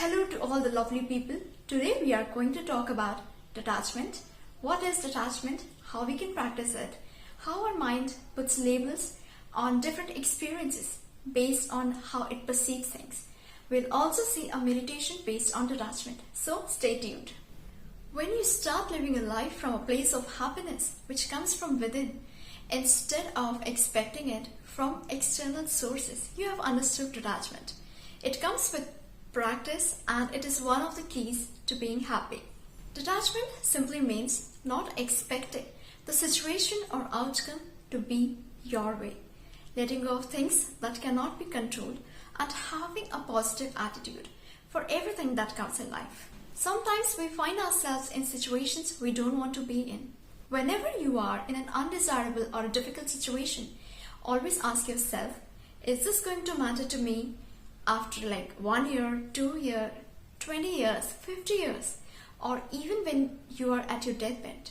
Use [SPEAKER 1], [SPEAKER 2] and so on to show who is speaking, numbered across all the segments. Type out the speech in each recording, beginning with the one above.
[SPEAKER 1] Hello to all the lovely people. Today we are going to talk about detachment. What is detachment? How we can practice it? How our mind puts labels on different experiences based on how it perceives things. We'll also see a meditation based on detachment. So stay tuned. When you start living a life from a place of happiness which comes from within, instead of expecting it from external sources, you have understood detachment. It comes with practice and it is one of the keys to being happy. Detachment simply means not expecting the situation or outcome to be your way, letting go of things that cannot be controlled and having a positive attitude for everything that comes in life. Sometimes we find ourselves in situations we don't want to be in. Whenever you are in an undesirable or a difficult situation, always ask yourself, is this going to matter to me after like 1 year, 2 years, 20 years, 50 years, or even when you are at your deathbed?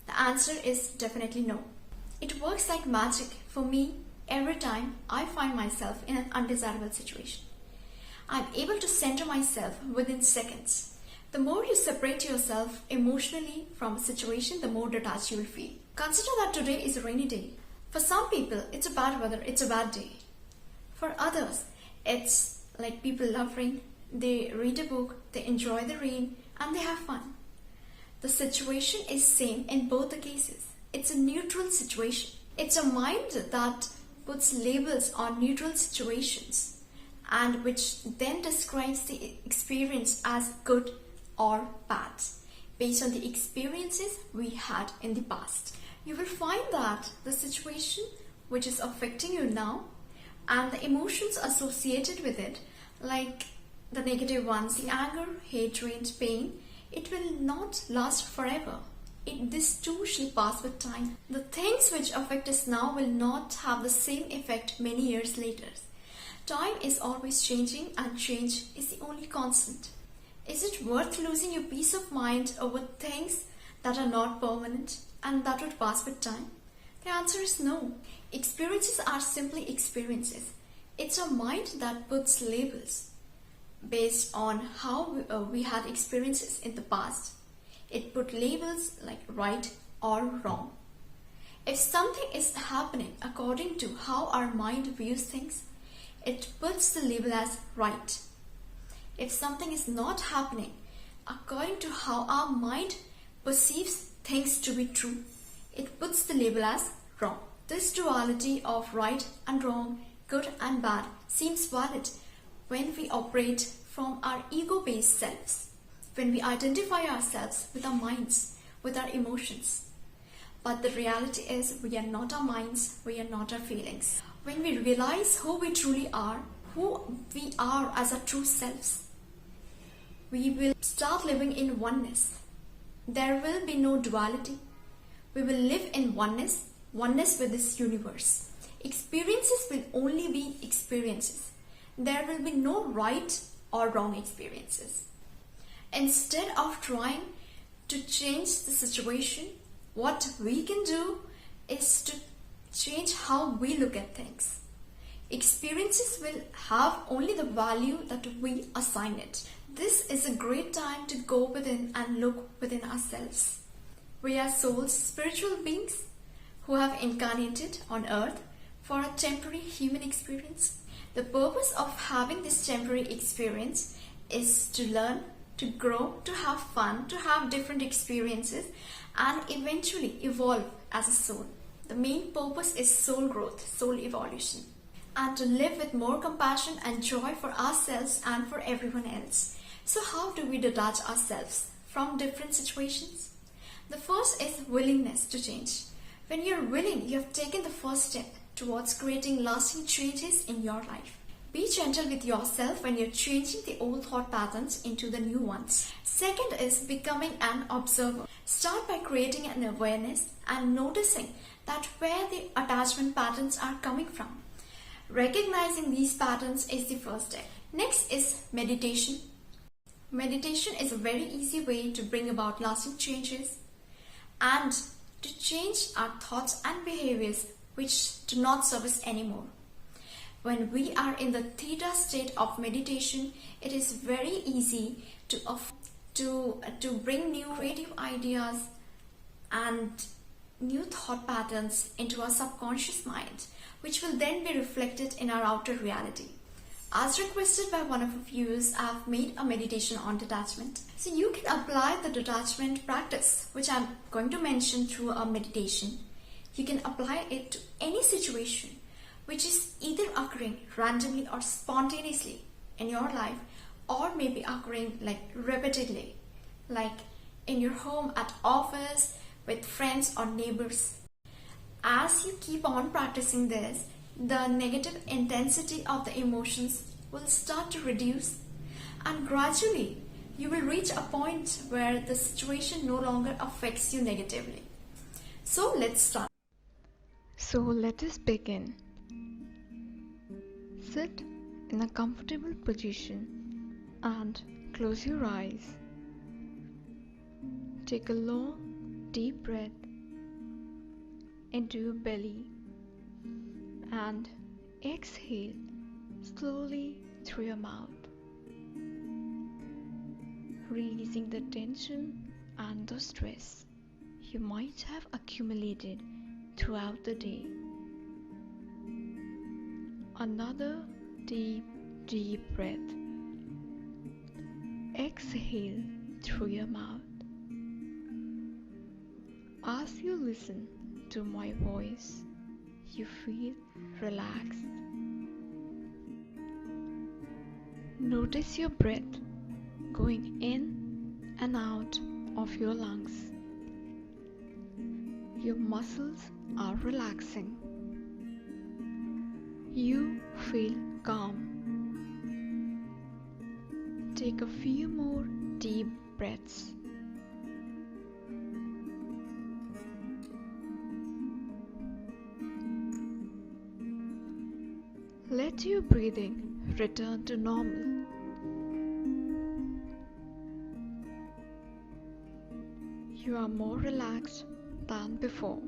[SPEAKER 1] The answer is definitely no. It works like magic for me every time I find myself in an undesirable situation. I'm able to center myself within seconds. The more you separate yourself emotionally from a situation, the more detached you will feel. Consider that today is a rainy day. For some people, it's a bad weather, it's a bad day. For others, it's like people love rain, they read a book, they enjoy the rain, and they have fun. The situation is same in both the cases. It's a neutral situation. It's a mind that puts labels on neutral situations and which then describes the experience as good or bad based on the experiences we had in the past. You will find that the situation which is affecting you now and the emotions associated with it, like the negative ones, the anger, hatred, pain, it will not last forever. This too shall pass with time. The things which affect us now will not have the same effect many years later. Time is always changing and change is the only constant. Is it worth losing your peace of mind over things that are not permanent and that would pass with time? The answer is no. Experiences are simply experiences. It's our mind that puts labels based on how we had experiences in the past. It put labels like right or wrong. If something is happening according to how our mind views things, it puts the label as right. If something is not happening according to how our mind perceives things to be true, it puts the label as wrong. This duality of right and wrong, good and bad seems valid when we operate from our ego-based selves, when we identify ourselves with our minds, with our emotions. But the reality is we are not our minds, we are not our feelings. When we realize who we truly are, who we are as our true selves, we will start living in oneness. There will be no duality. We will live in oneness with this universe. Experiences will only be experiences. There will be no right or wrong experiences. Instead of trying to change the situation, what we can do is to change how we look at things. Experiences will have only the value that we assign it. This is a great time to go within and look within ourselves. We are souls, spiritual beings who have incarnated on earth for a temporary human experience. The purpose of having this temporary experience is to learn, to grow, to have fun, to have different experiences and eventually evolve as a soul. The main purpose is soul growth, soul evolution, and to live with more compassion and joy for ourselves and for everyone else. So how do we detach ourselves from different situations? The first is willingness to change. When you're willing, you have taken the first step towards creating lasting changes in your life. Be gentle with yourself when you're changing the old thought patterns into the new ones. Second is becoming an observer. Start by creating an awareness and noticing that where the attachment patterns are coming from. Recognizing these patterns is the first step. Next is meditation. Meditation is a very easy way to bring about lasting changes and to change our thoughts and behaviors which do not serve us anymore. When we are in the theta state of meditation, it is very easy to bring new creative ideas and new thought patterns into our subconscious mind, which will then be reflected in our outer reality. As requested by one of our viewers, I have made a meditation on detachment. So you can apply the detachment practice, which I'm going to mention through a meditation. You can apply it to any situation which is either occurring randomly or spontaneously in your life, or maybe occurring like repeatedly, like in your home, at office, with friends or neighbors. As you keep on practicing this, the negative intensity of the emotions will start to reduce, and gradually you will reach a point where the situation no longer affects you negatively. So let's start.
[SPEAKER 2] So let us begin. Sit in a comfortable position and close your eyes. Take a long, deep breath into your belly and exhale slowly through your mouth, releasing the tension and the stress you might have accumulated throughout the day. Another deep breath. Exhale through your mouth. As you listen to my voice, you feel relaxed. Notice your breath going in and out of your lungs. Your muscles are relaxing. You feel calm. Take a few more deep breaths. Let your breathing return to normal. You are more relaxed than before.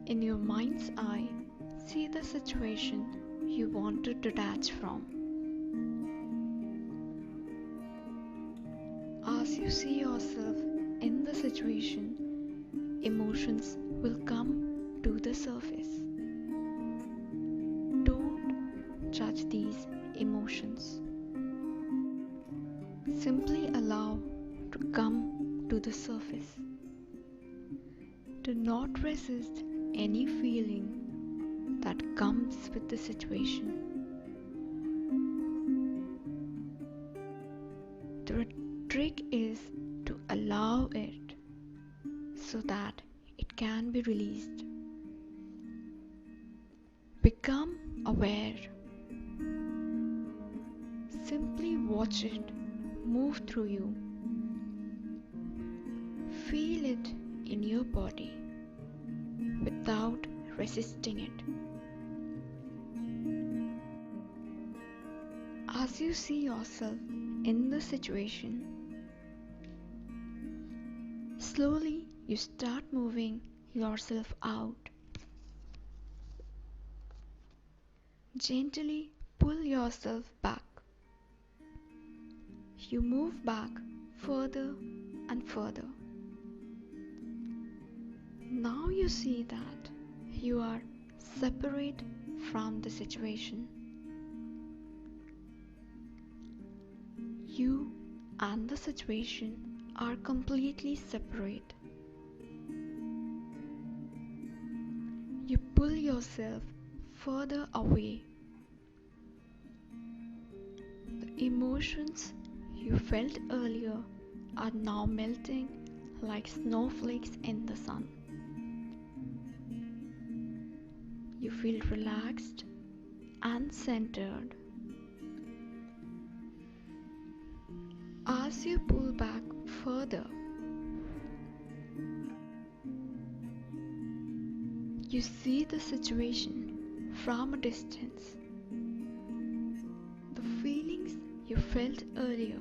[SPEAKER 2] In your mind's eye, see the situation you want to detach from. As you see yourself in the situation, emotions will come to the surface. Don't judge these emotions. Simply allow to come to the surface. Do not resist any feeling that comes with the situation. The trick is to allow it so that it can be released. Become aware. Simply watch it move through you. Feel it in your body without resisting it. As you see yourself in the situation, slowly you start moving yourself out. Gently pull yourself back. You move back further and further. Now you see that you are separate from the situation. You and the situation are completely separate. You pull yourself further away. The emotions you felt earlier are now melting like snowflakes in the sun. You feel relaxed and centered. As you pull back further, you see the situation from a distance. The feelings you felt earlier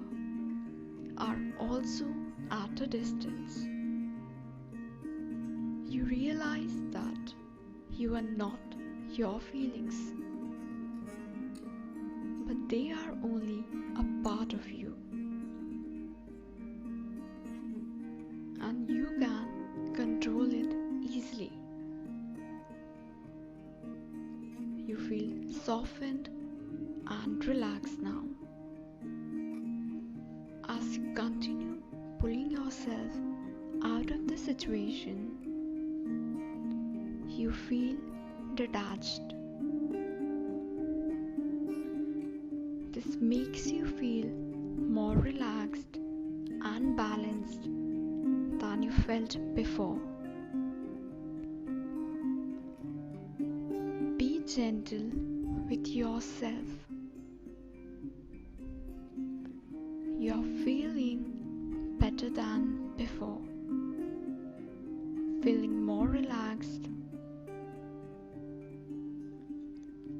[SPEAKER 2] are also at a distance. You realize that you are not your feelings, but they are only a part of you, and you can control it easily. You feel softened and relaxed now. As you continue pulling yourself out of the situation, you feel detached. This makes you feel more relaxed and balanced than you felt before. Be gentle with yourself. You're feeling better than before, feeling more relaxed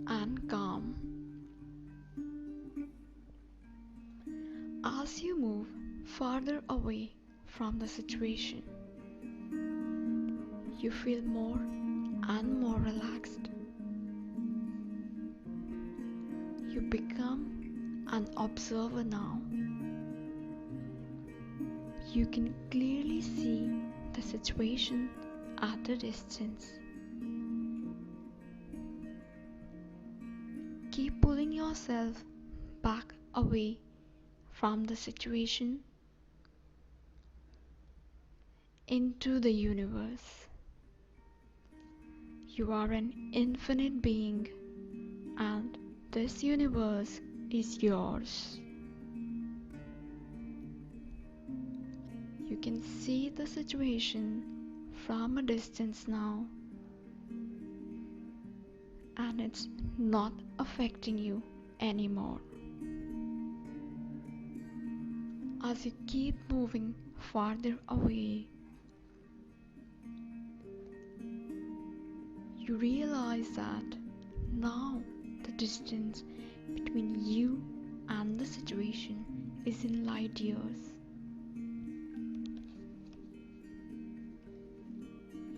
[SPEAKER 2] and calm. As you move farther away from the situation, you feel more and more relaxed. You become an observer now. You can clearly see the situation at a distance. Keep pulling yourself back away from the situation into the universe. You are an infinite being, and this universe is yours. You can see the situation from a distance now, and it's not affecting you anymore. As you keep moving farther away, you realize that now the distance between you and the situation is in light years.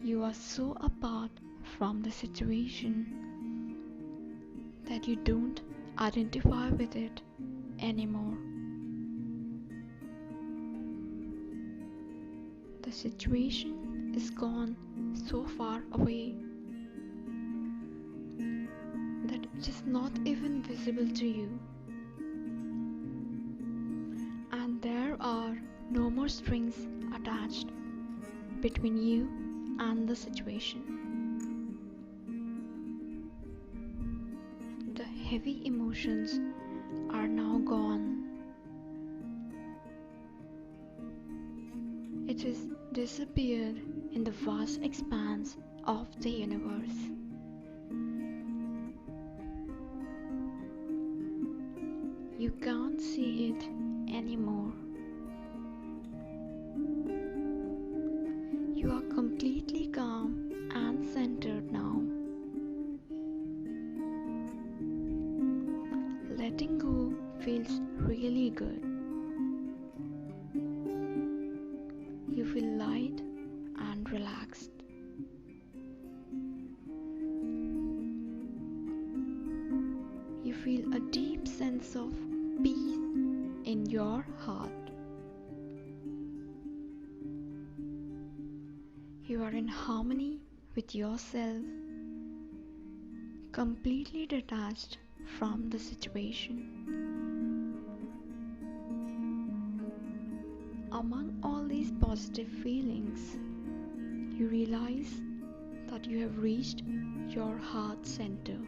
[SPEAKER 2] You are so apart from the situation that you don't identify with it anymore. The situation is gone so far away that it is not even visible to you, and there are no more strings attached between you and the situation. The heavy emotions are now gone. It has disappeared in the vast expanse of the universe. You can't see it anymore. You are completely calm and centered now. Letting go feels really good. You feel light and relaxed. You feel a deep sense of peace in your heart. You are in harmony with yourself, completely detached from the situation. Among all these positive feelings, you realize that you have reached your heart center.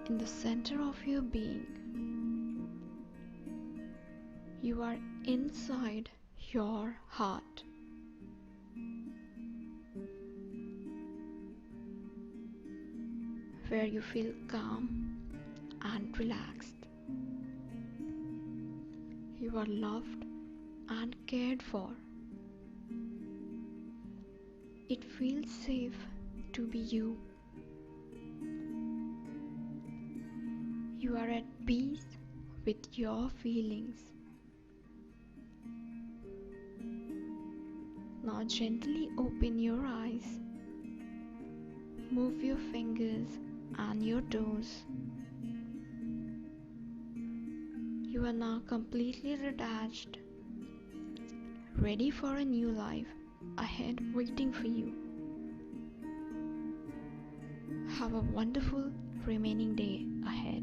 [SPEAKER 2] In the center of your being, you are inside your heart. Where you feel calm and relaxed. You are loved and cared for. It feels safe to be you. You are at peace with your feelings. Now gently open your eyes Move your fingers and your toes. You are now completely detached, ready for a new life ahead waiting for you. Have a wonderful remaining day ahead.